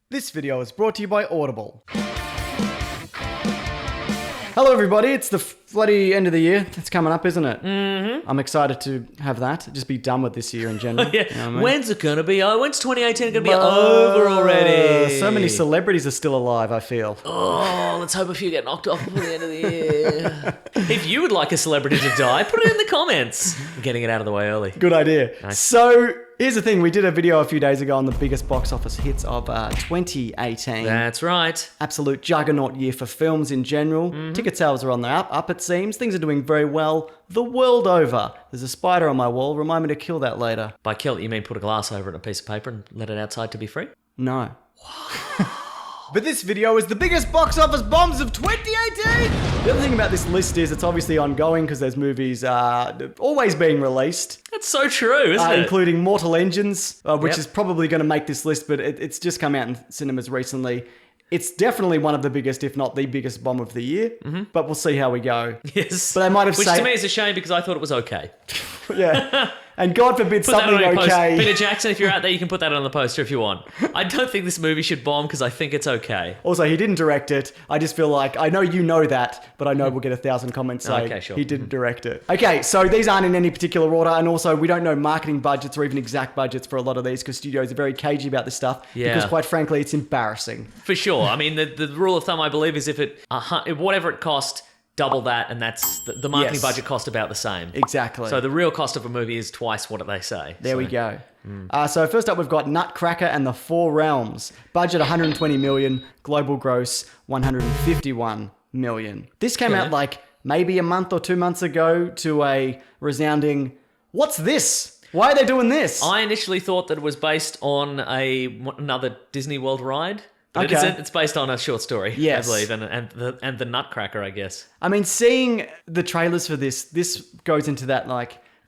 This video is brought to you by Audible. Hello everybody, it's the bloody end of the year. It's coming up, isn't it? Mm-hmm. I'm excited to have that. Just be done with this year in general. Yeah. You know what I mean? When's it going to be? When's 2018 going to be over already? So many celebrities are still alive, I feel. Oh, let's hope a few get knocked off before the end of the year. If you would like a celebrity to die, put it in the comments. I'm getting it out of the way early. Good idea. Nice. So, here's the thing. We did a video a few days ago on the biggest box office hits of 2018. That's right. Absolute juggernaut year for films in general. Mm-hmm. Ticket sales are on the up it seems. Things are doing very well the world over. There's a spider on my wall. Remind me to kill that later. By kill it, you mean put a glass over it and a piece of paper and let it outside to be free? No. But this video is the biggest box office bombs of 2018! The other thing about this list is it's obviously ongoing because there's movies always being released. That's so true, isn't it? Including Mortal Engines, which Yep. is probably going to make this list, but it's just come out in cinemas recently. It's definitely one of the biggest, if not the biggest bomb of the year, but we'll see how we go. Yes. But they might have Which saved... to me is a shame because I thought it was okay. Yeah. And God forbid Put that something on your okay... poster. Peter Jackson, if you're out there, you can put that on the poster if you want. I don't think this movie should bomb because I think it's okay. Also, he didn't direct it. I just feel like, I know you know that, but I know we'll get 1,000 comments saying Okay, sure. he didn't direct it. Okay, so these aren't in any particular order, and also we don't know marketing budgets or even exact budgets for a lot of these because studios are very cagey about this stuff. Yeah. Because quite frankly, it's embarrassing. For sure. I mean, the rule of thumb, I believe, is if whatever it cost, double that, and that's the marketing Yes. budget cost about the same. Exactly. So the real cost of a movie is twice what they say. There we go. So first up, we've got Nutcracker and the Four Realms. Budget 120 million, global gross 151 million. This came Okay. out like maybe a month or 2 months ago to a resounding, what's this? Why are they doing this? I initially thought that it was based on another Disney World ride. But Okay. it's based on a short story, Yes. I believe, and the Nutcracker, I guess. I mean, seeing the trailers for this goes into that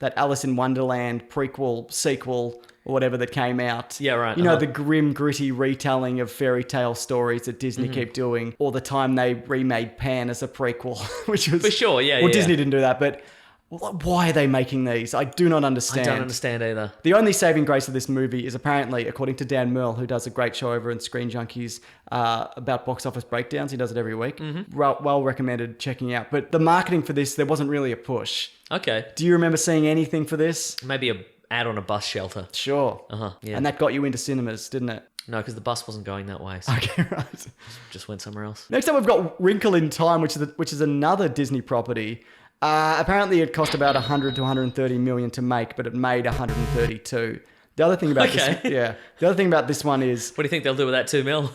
that Alice in Wonderland prequel, sequel, or whatever that came out. Yeah, right, You know, the grim, gritty retelling of fairy tale stories that Disney Mm-hmm. keep doing. Or the time they remade Pan as a prequel, which was... For sure, yeah, Well, yeah. Disney didn't do that, but why are they making these? I do not understand. I don't understand either. The only saving grace of this movie is apparently, according to Dan Merle, who does a great show over in Screen Junkies about box office breakdowns. He does it every week. Mm-hmm. Well recommended checking out. But the marketing for this, there wasn't really a push. Okay. Do you remember seeing anything for this? Maybe a ad on a bus shelter. Sure. Yeah. And that got you into cinemas, didn't it? No, because the bus wasn't going that way, so Okay, right. just went somewhere else. Next up, we've got Wrinkle in Time, which is another Disney property. Apparently, it cost about 100 to 130 million to make, but it made 132. The other thing about Okay. this, the other thing about this one is, What do you think they'll do with that 2 mil?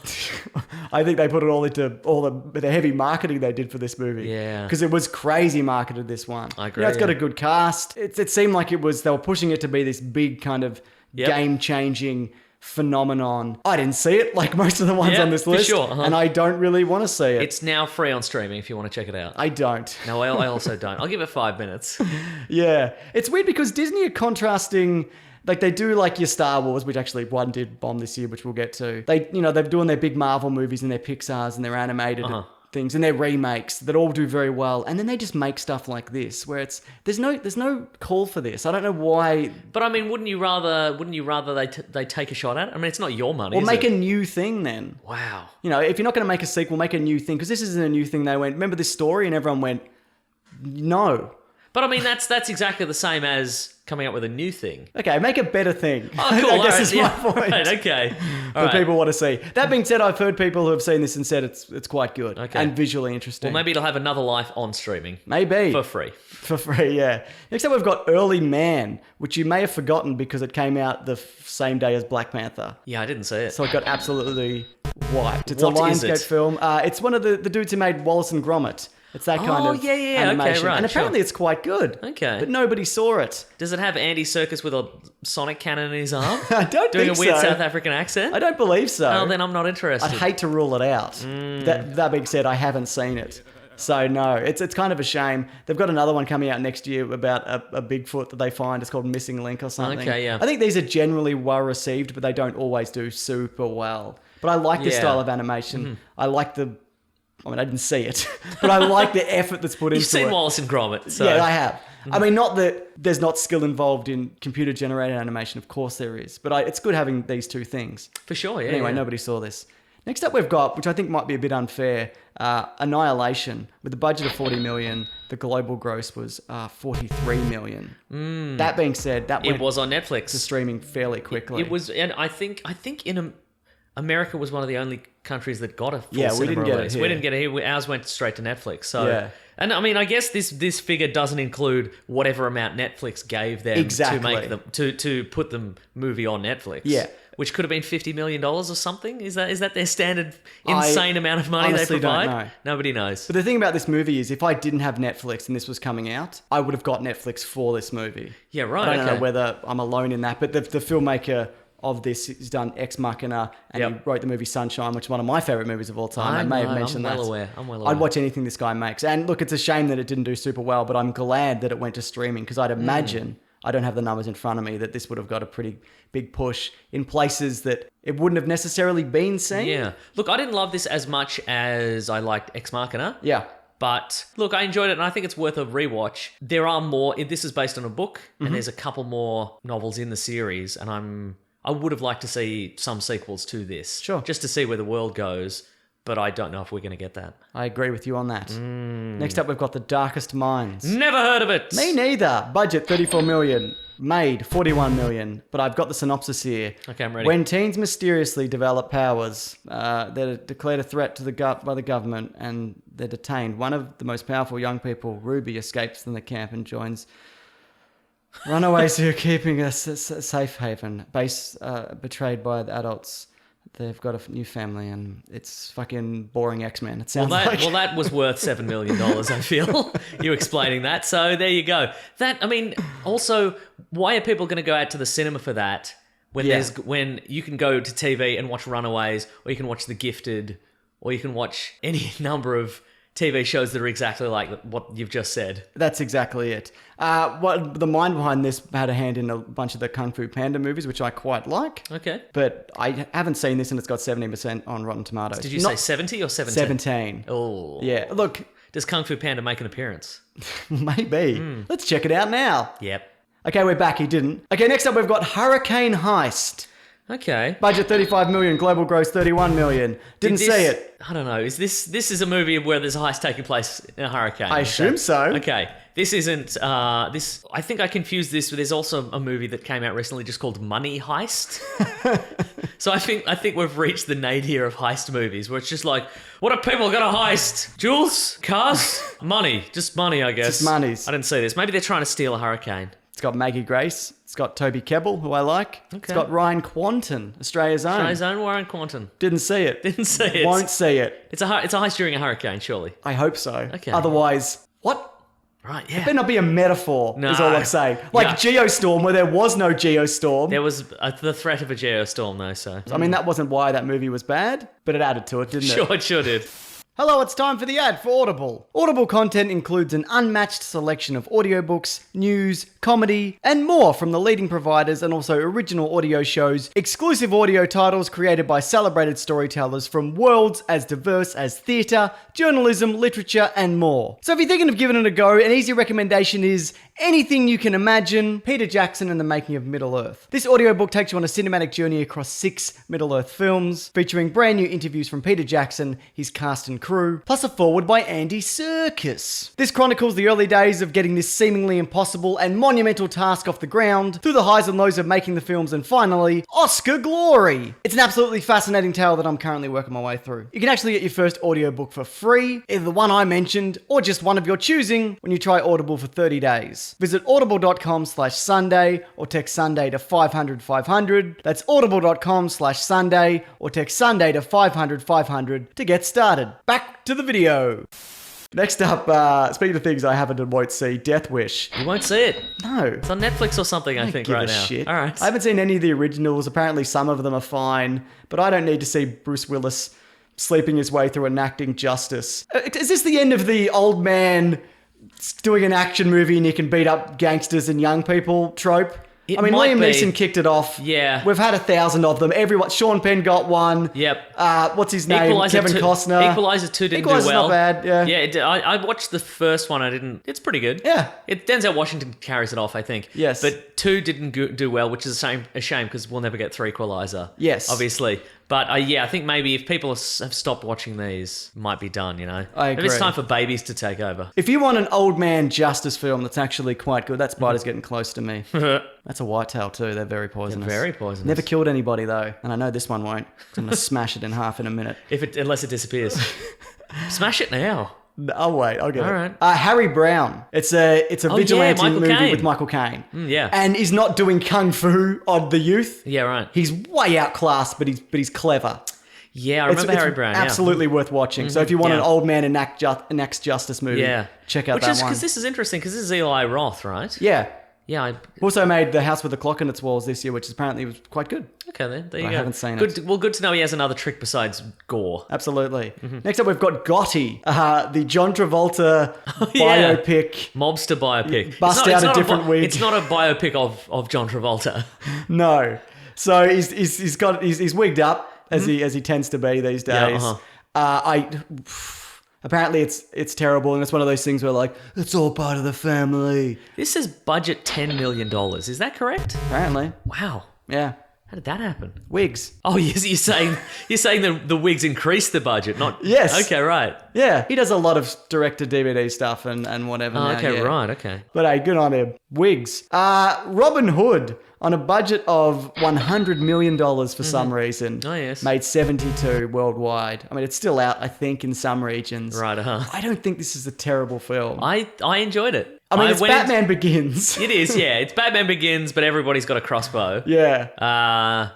I think they put it all into all the heavy marketing they did for this movie. Yeah. Because it was crazy marketed, this one. I agree, It's got yeah. a good cast. It seemed like they were pushing it to be this big kind of Yep. game-changing phenomenon. I didn't see it like most of the ones Yeah, on this for list. sure, And I don't really want to see it. It's now free on streaming if you want to check it out. I don't. No, I also don't. I'll give it 5 minutes. Yeah. It's weird because Disney are contrasting... Like they do like your Star Wars, which actually one did bomb this year, which we'll get to. They're doing their big Marvel movies and their Pixars and their animated things and their remakes that all do very well. And then they just make stuff like this where there's no call for this. I don't know why. But I mean, wouldn't you rather they take a shot at it? I mean, it's not your money. Or is make it? a new thing then. Wow. You know, if you're not going to make a sequel, make a new thing. Because this isn't a new thing. They went, remember this story? And everyone went, no. But I mean, that's exactly the same as coming up with a new thing. Okay, make a better thing. Oh, cool. I guess All is right, my point. Right, okay. That people want to see. That being said, I've heard people who have seen this and said it's quite good Okay. and visually interesting. Well, maybe it'll have another life on streaming. Maybe. For free. For free, yeah. Next up, we've got Early Man, which you may have forgotten because it came out the same day as Black Panther. Yeah, I didn't see it. So it got absolutely wiped. It's What a is Lionsgate it? film. It's one of the dudes who made Wallace and Gromit. It's that kind of yeah, animation. okay, right, and apparently sure. it's quite good. Okay. But nobody saw it. Does it have Andy Serkis with a sonic cannon in his arm? I don't Doing think a weird so. South African accent? I don't believe so. Oh, then I'm not interested. I'd hate to rule it out. Mm. That being said, I haven't seen it. So no, it's kind of a shame. They've got another one coming out next year about a Bigfoot that they find. It's called Missing Link or something. Okay, yeah. I think these are generally well received, but they don't always do super well. But I like this Yeah. style of animation. Mm-hmm. I like the I mean, I didn't see it, but I like the effort that's put into You've seen it. Wallace and Gromit. So. Yeah, I have. I mean, not that there's not skill involved in computer-generated animation. Of course there is. But it's good having these two things. For sure, yeah. Anyway, yeah. nobody saw this. Next up we've got, which I think might be a bit unfair, Annihilation. With a budget of 40 million, the global gross was 43 million. That being said, It was on Netflix. to streaming fairly quickly. It was, and I think in America was one of the only countries that got a full Yeah, we cinema didn't get it release. here. We didn't get it here. Ours went straight to Netflix. So, Yeah. And I mean, I guess this figure doesn't include whatever amount Netflix gave them Exactly. to make them to put the movie on Netflix. Yeah. Which could have been $50 million or something. Is that their standard insane amount of money they honestly don't provide? know. Nobody knows. But the thing about this movie is, if I didn't have Netflix and this was coming out, I would have got Netflix for this movie. Yeah, right. I don't okay. know whether I'm alone in that, but the filmmaker of this has done Ex Machina, and he wrote the movie Sunshine, which is one of my favorite movies of all time. I may have mentioned that. I'm well aware. I'd watch anything this guy makes. And look, it's a shame that it didn't do super well, but I'm glad that it went to streaming, because I'd imagine, I don't have the numbers in front of me, that this would have got a pretty big push in places that it wouldn't have necessarily been seen. Yeah. Look, I didn't love this as much as I liked Ex Machina. Yeah. But look, I enjoyed it, and I think it's worth a rewatch. There are more. This is based on a book, and there's a couple more novels in the series, and I would have liked to see some sequels to this. Sure. Just to see where the world goes, but I don't know if we're going to get that. I agree with you on that. Next up, we've got The Darkest Minds. Never heard of it. Me neither. Budget 34 million. Made 41 million. But I've got the synopsis here. Okay, I'm ready. When teens mysteriously develop powers, they're declared a threat to by the government, and they're detained. One of the most powerful young people, Ruby, escapes from the camp and joins runaways who are keeping a safe haven. Base betrayed by the adults. They've got a new family, and it's fucking boring X-Men. It sounds like. Well, that was worth $7 million, I feel, you explaining that. So there you go. Also, why are people going to go out to the cinema for that when you can go to TV and watch Runaways, or you can watch The Gifted, or you can watch any number of TV shows that are exactly like what you've just said. That's exactly it. What the mind behind this had a hand in a bunch of the Kung Fu Panda movies, which I quite like. Okay. But I haven't seen this, and it's got 70% on Rotten Tomatoes. Did you say 70 or 17? 17. Oh. Yeah, look, Does Kung Fu Panda make an appearance? maybe. Let's check it out now. Yep. Okay, we're back. He didn't. Okay, next up we've got Hurricane Heist. Okay. Budget 35 million, global gross 31 million. Didn't see it. I don't know. Is this is a movie where there's a heist taking place in a hurricane? I assume so. Okay. This isn't this I think I confused this with, there's also a movie that came out recently just called Money Heist. So I think we've reached the nadir of heist movies, where it's just like, what are people gonna heist? Jewels? Cars? Money. Just money, I guess. Just monies. I didn't see this. Maybe they're trying to steal a hurricane. It's got Maggie Grace. It's got Toby Kebbell, who I like. It's got Ryan Quanten, Australia's own. Australia's own Warren Quanten. Didn't see it. Didn't see it. Won't see it. It's a heist during a hurricane, surely. I hope so. Okay. Otherwise, what? Right, yeah. Better not be a metaphor, No. is all I'm saying. Like Geostorm, where there was no Geostorm. There was the threat of a geostorm, though, so... I mean, that wasn't why that movie was bad, but it added to it, didn't it? Sure, it sure did. Hello, it's time for the ad for Audible. Audible content includes an unmatched selection of audiobooks, news, comedy, and more from the leading providers, and also original audio shows, exclusive audio titles created by celebrated storytellers from worlds as diverse as theatre, journalism, literature, and more. So if you're thinking of giving it a go, an easy recommendation is Anything You Can Imagine, Peter Jackson and the Making of Middle-earth. This audiobook takes you on a cinematic journey across 6 Middle-earth films, featuring brand new interviews from Peter Jackson, his cast and crew, plus a foreword by Andy Serkis. This chronicles the early days of getting this seemingly impossible and monumental task off the ground, through the highs and lows of making the films, and finally, Oscar glory. It's an absolutely fascinating tale that I'm currently working my way through. You can actually get your first audiobook for free, either the one I mentioned, or just one of your choosing, when you try Audible for 30 days. Visit audible.com/Sunday, or text Sunday to 500 500. That's audible.com/Sunday, or text Sunday to 500 500 to get started. Back to the video. Next up, speaking of things I haven't and won't see, Death Wish. You won't see it. No. It's on Netflix or something, I think, Give right a now. shit. All right. I haven't seen any of the originals. Apparently some of them are fine, but I don't need to see Bruce Willis sleeping his way through enacting justice. Is this the end of the old man doing an action movie and he can beat up gangsters and young people trope? It I mean, might Liam be. Neeson kicked it off. Yeah. We've had 1,000 of them. Everyone. Sean Penn got one. Yep. What's his name? Equalizer Kevin 2, Costner. Equalizer 2 didn't Equalizer's do well. not bad, yeah. Yeah, I watched the first one. It's pretty good. Yeah. Denzel Washington carries it off, I think. Yes. But 2 didn't do well, which is a shame because we'll never get 3 Equalizer. Yes. Obviously. But I think maybe if people have stopped watching these, it might be done, you know? I Maybe it's agree. time for babies to take over. If you want an old man justice film that's actually quite good, that spider's getting close to me. That's a whitetail too. They're very poisonous. Very poisonous. Never killed anybody though, and I know this one won't. I'm gonna smash it in half in a minute. Unless it disappears. Smash it now. I'll wait. I'll get All it. right. Harry Brown. It's a vigilante Michael movie Caine. with Michael Caine. Yeah. And he's not doing kung fu on the youth. Yeah, right. He's way outclassed, but he's clever. Yeah, I remember Harry Brown. Absolutely worth watching. So if you want an Yeah. old man enacts justice movie, Yeah. check out that one. Because this is interesting, because this is Eli Roth, right? Yeah. Yeah. Also made The House with the Clock in Its Walls this year, which apparently was quite good. Okay, then. There you I go. haven't seen it. Well, good to know he has another trick besides gore. Absolutely. Next up, we've got Gotti, the John Travolta Yeah. biopic. Mobster biopic. Bust out a different wig. It's not a biopic of John Travolta. No. So he's wigged up as he tends to be these days. Yeah, Apparently it's terrible, and it's one of those things where like it's all part of the family. This says budget $10 million. Is that correct? Apparently, Wow. yeah. How did that happen? Wigs. Oh, you're saying the wigs increased the budget, not... Yes. Okay, right. Yeah, he does a lot of direct-to-DVD stuff and whatever. Oh, now, okay, yeah. right, okay. But hey, good on him. Wigs. Robin Hood, on a budget of $100 million for some reason, Oh, yes. made 72 worldwide. I mean, it's still out, I think, in some regions. Right, I don't think this is a terrible film. I enjoyed it. I mean, it's went Batman Begins. It is, yeah. It's Batman Begins, but everybody's got a crossbow. Yeah.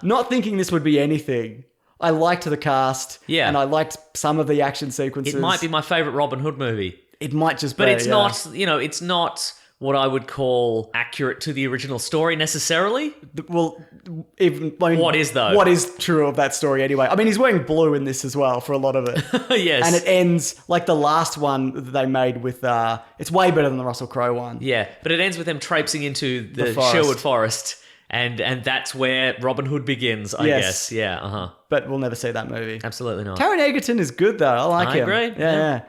Not thinking this would be anything. I liked the cast. Yeah. And I liked some of the action sequences. It might be my favourite Robin Hood movie. It might just be. But it's yeah. not, it's not what I would call accurate to the original story necessarily. Well, even I mean, What is, though? What is true of that story anyway? I mean, he's wearing blue in this as well for a lot of it. Yes. And it ends like the last one that they made with. It's way better than the Russell Crowe one. Yeah, but it ends with them traipsing into the forest. Sherwood Forest, and that's where Robin Hood begins, I Yes. guess. Yeah, But we'll never see that movie. absolutely not. Taron Egerton is good though. I like I him. agree. Yeah.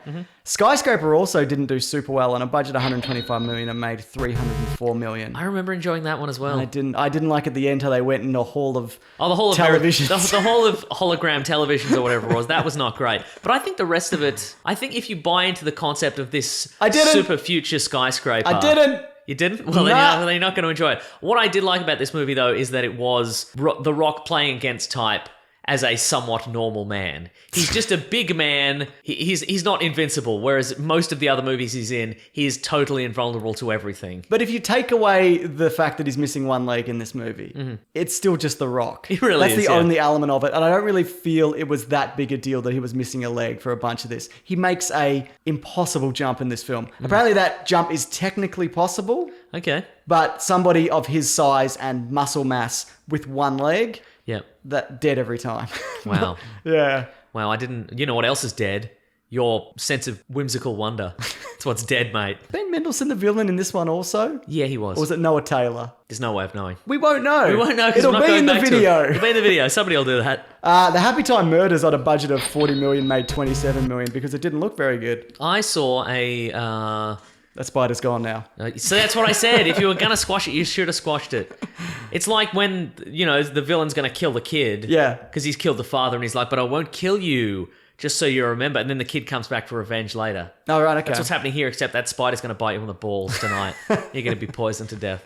Skyscraper also didn't do super well on a budget of $125 million and made $304 million. I remember enjoying that one as well. I didn't like at the end how they went in a hall of Oh, the whole of televisions. the whole of hologram televisions or whatever it was. That was not great. But I think the rest of it. I think if you buy into the concept of this I didn't. super future skyscraper, I didn't. You didn't? Well, Nah. then you're not going to enjoy it. What I did like about this movie, though, is that it was The Rock playing against type as a somewhat normal man. He's just a big man. He's not invincible, whereas most of the other movies he's in, he is totally invulnerable to everything. But if you take away the fact that he's missing one leg in this movie, it's still just The Rock. It really That's is, the yeah. only element of it. And I don't really feel it was that big a deal that he was missing a leg for a bunch of this. He makes a impossible jump in this film. Apparently that jump is technically possible, Okay. but somebody of his size and muscle mass with one leg, Yep. that dead every time. Wow. Yeah. Wow, I didn't... You know what else is dead? Your sense of whimsical wonder. That's what's dead, mate. Ben Mendelsohn the villain in this one also? Yeah, he was. Or was it Noah Taylor? There's no way of knowing. We won't know. We won't know because It'll we're not be going in the back to video. it. It'll be in the video. Somebody will do that. The Happy Time Murders on a budget of $40 million made $27 million because it didn't look very good. I saw a... That spider's gone now. So that's what I said. If you were going to squash it, you should have squashed it. It's like when, the villain's going to kill the kid. Yeah. Because he's killed the father and he's like, but I won't kill you, just so you remember. And then the kid comes back for revenge later. Oh, right, okay. That's what's happening here, except that spider's going to bite you on the balls tonight. You're going to be poisoned to death.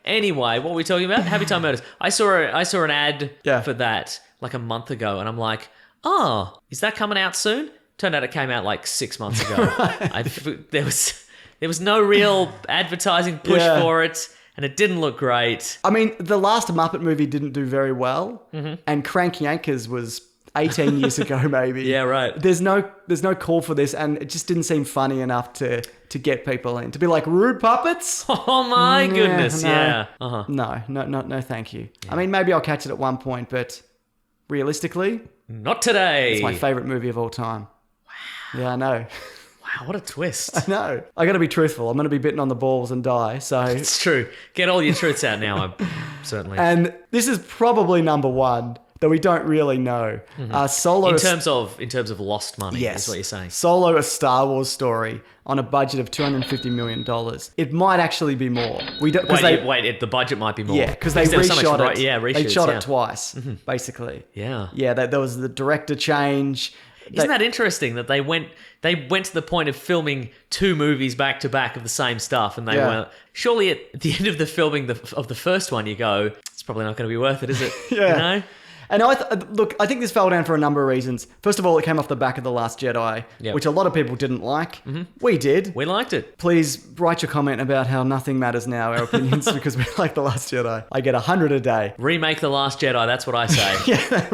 Anyway, what were we talking about? Happy Time Murders. I saw an ad for that like a month ago, and I'm like, oh, is that coming out soon? Turned out it came out like 6 months ago. There was no real advertising push for it, and it didn't look great. I mean, the last Muppet movie didn't do very well, and Crank Yankers was 18 years ago, maybe. Yeah, right. There's no call for this, and it just didn't seem funny enough to get people in. To be like, rude puppets? Oh my goodness, no. yeah. Uh-huh. No, thank you. Yeah. I mean, maybe I'll catch it at one point, but realistically, not today. it's my favourite movie of all time. Wow. Yeah, I know. Wow. Wow, what a twist. I know. I got to be truthful. I'm going to be bitten on the balls and die. So It's true. Get all your truths out now, certainly. And this is probably number one, though we don't really know. Solo. in terms of lost money, Yes. is what you're saying. Solo, a Star Wars story on a budget of $250 million. It might actually be more. We don't. The budget might be more. Yeah, because they there was so reshot much it. reshoots, They shot it twice, basically. Yeah. Yeah, there was the director change. Isn't that interesting that they went to the point of filming 2 movies back to back of the same stuff, and they were surely at the end of the filming of the first one, you go, it's probably not going to be worth it, is it? Yeah. You know? And I think this fell down for a number of reasons. First of all, it came off the back of The Last Jedi, which a lot of people didn't like. We did. We liked it. Please write your comment about how nothing matters now, our opinions, because we like The Last Jedi. I get 100 a day. Remake The Last Jedi, that's what I say. Yeah,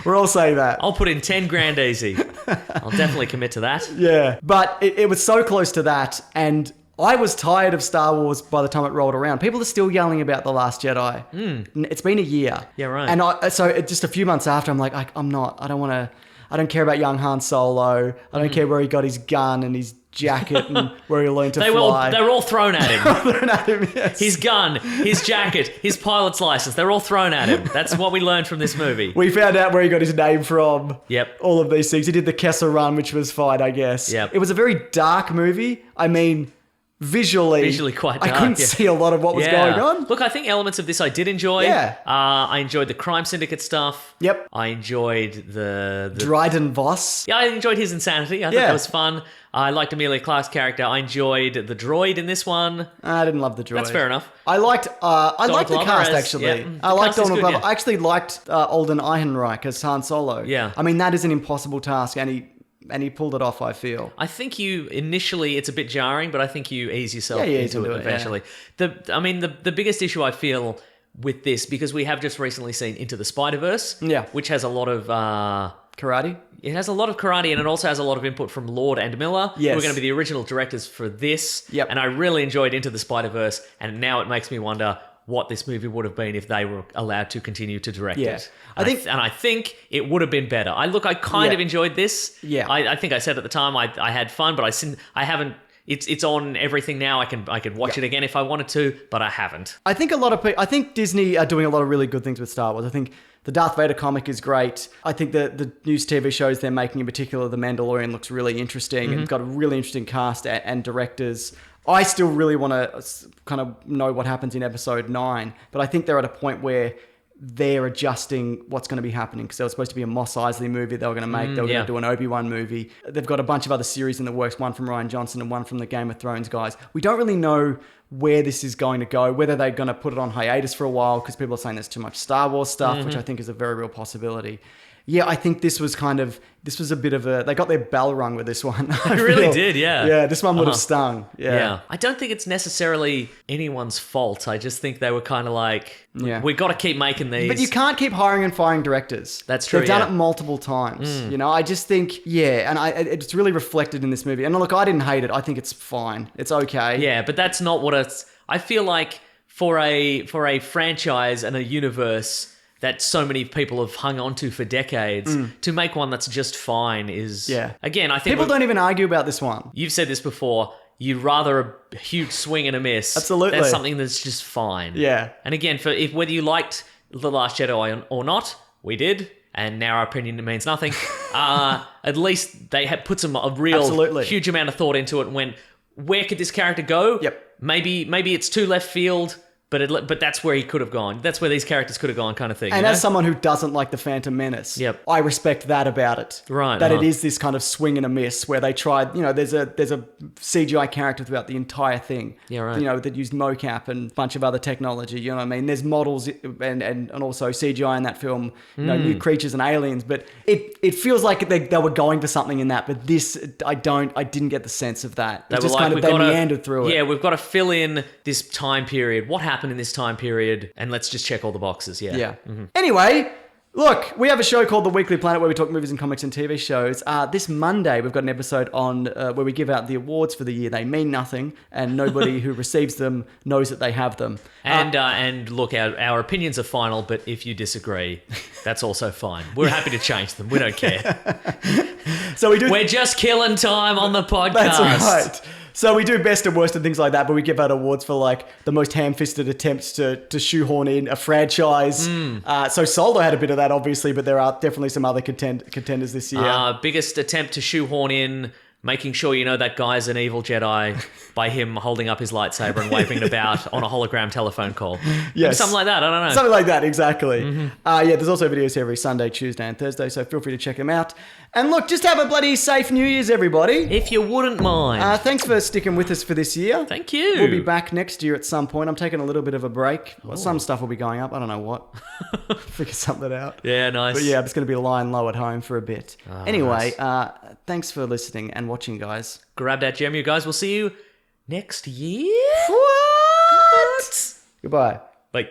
we're all saying that. I'll put in 10 grand easy. I'll definitely commit to that. Yeah, but it was so close to that, and I was tired of Star Wars by the time it rolled around. People are still yelling about The Last Jedi. It's been a year. Yeah, right. And so just a few months after, I'm like, I don't care about young Han Solo. I don't care where he got his gun and his jacket and where he learned to fly. They were all thrown at him. Thrown at him, yes. His gun, his jacket, his pilot's license, they're all thrown at him. That's what we learned from this movie. We found out where he got his name from. Yep. All of these things. He did the Kessel Run, which was fine, I guess. Yep. It was a very dark movie. I mean, visually quite dark. I couldn't see a lot of what was going on. Look, I think elements of this I did enjoy. Yeah. I enjoyed the Crime Syndicate stuff. Yep. I enjoyed the Dryden Voss. Yeah, I enjoyed his insanity. I thought that was fun. I liked Amelia Clark's character. I enjoyed the droid in this one. I didn't love the droid. That's fair enough. I liked the Glover cast, as- actually. yeah. I liked The cast is Donald good, Glover. yeah. I actually liked Alden Ehrenreich as Han Solo. Yeah. I mean, that is an impossible task, and he pulled it off, I feel. I think initially it's a bit jarring, but I think you ease yourself into it eventually. The biggest issue I feel with this, because we have just recently seen Into the Spider-Verse, which has a lot of Karate? It has a lot of karate, and it also has a lot of input from Lord and Miller, Yes. who are going to be the original directors for this. Yep. And I really enjoyed Into the Spider-Verse, and now it makes me wonder what this movie would have been if they were allowed to continue to direct it. I think it would have been better. I kind of enjoyed this. Yeah. I think I said at the time I had fun, but I haven't. It's on everything now. I could watch it again if I wanted to, but I haven't. I think I think Disney are doing a lot of really good things with Star Wars. I think the Darth Vader comic is great. I think the new TV shows they're making, in particular The Mandalorian, looks really interesting. It's got a really interesting cast and directors. I still really want to kind of know what happens in episode 9, but I think they're at a point where they're adjusting what's going to be happening, because there was supposed to be a Mos Eisley movie they were going to make. They were going to do an Obi-Wan movie. They've got a bunch of other series in the works, one from Rian Johnson and one from the Game of Thrones guys. We don't really know where this is going to go, whether they're going to put it on hiatus for a while because people are saying there's too much Star Wars stuff, which I think is a very real possibility. Yeah, I think this was a bit of they got their bell rung with this one. They really did, yeah. Yeah, this one would have stung. Yeah. I don't think it's necessarily anyone's fault. I just think they were kind of like, we got to keep making these. But you can't keep hiring and firing directors. That's true. They've done it multiple times. You know, I just think, and it's really reflected in this movie. And look, I didn't hate it. I think it's fine. It's okay. Yeah, but that's not what it's. I feel like for a franchise and a universe that so many people have hung on to for decades, to make one that's just fine is... Yeah. Again, I think... People don't even argue about this one. You've said this before. You'd rather a huge swing and a miss. Absolutely. Than something that's just fine. Yeah. And again, whether you liked The Last Jedi or not, we did, and now our opinion means nothing. At least they had put a real huge amount of thought into it and went, where could this character go? Yep. Maybe it's too left field... But that's where he could have gone. That's where these characters could have gone, kind of thing. And as someone who doesn't like the Phantom Menace, I respect that about it. Right. That it is this kind of swing and a miss where they tried, there's a CGI character throughout the entire thing. Yeah, right. That used mocap and a bunch of other technology, you know what I mean? There's models and also CGI in that film, new creatures and aliens, but it feels like they were going for something in that, but this, I didn't get the sense of that. It's just kind of, they meandered through it. Yeah, we've got to fill in this time period. What happened in this time period, and let's just check all the boxes. Yeah. Anyway, Look, we have a show called The Weekly Planet where we talk movies and comics and TV shows. This Monday, we've got an episode on where we give out the awards for the year. They mean nothing, and nobody who receives them knows that they have them. And look, our opinions are final, but if you disagree, that's also fine. We're happy to change them. We don't care. We're just killing time on the podcast. That's right. So we do best and worst and things like that, but we give out awards for like the most ham-fisted attempts to shoehorn in a franchise. So Solo had a bit of that, obviously, but there are definitely some other contenders this year. Biggest attempt to shoehorn in making sure you know that guy's an evil Jedi by him holding up his lightsaber and waving it about on a hologram telephone call. Yes. Something like that, I don't know. Something like that, exactly. There's also videos every Sunday, Tuesday and Thursday, so feel free to check them out. And look, just have a bloody safe New Year's, everybody. If you wouldn't mind. Thanks for sticking with us for this year. Thank you. We'll be back next year at some point. I'm taking a little bit of a break. Well, some stuff will be going up. I don't know what. Figure something out. Yeah, nice. But yeah, I'm just going to be lying low at home for a bit. Anyway, thanks for listening and watching, guys. Grab that gem, you guys. We'll see you next year. What? Goodbye. Bye.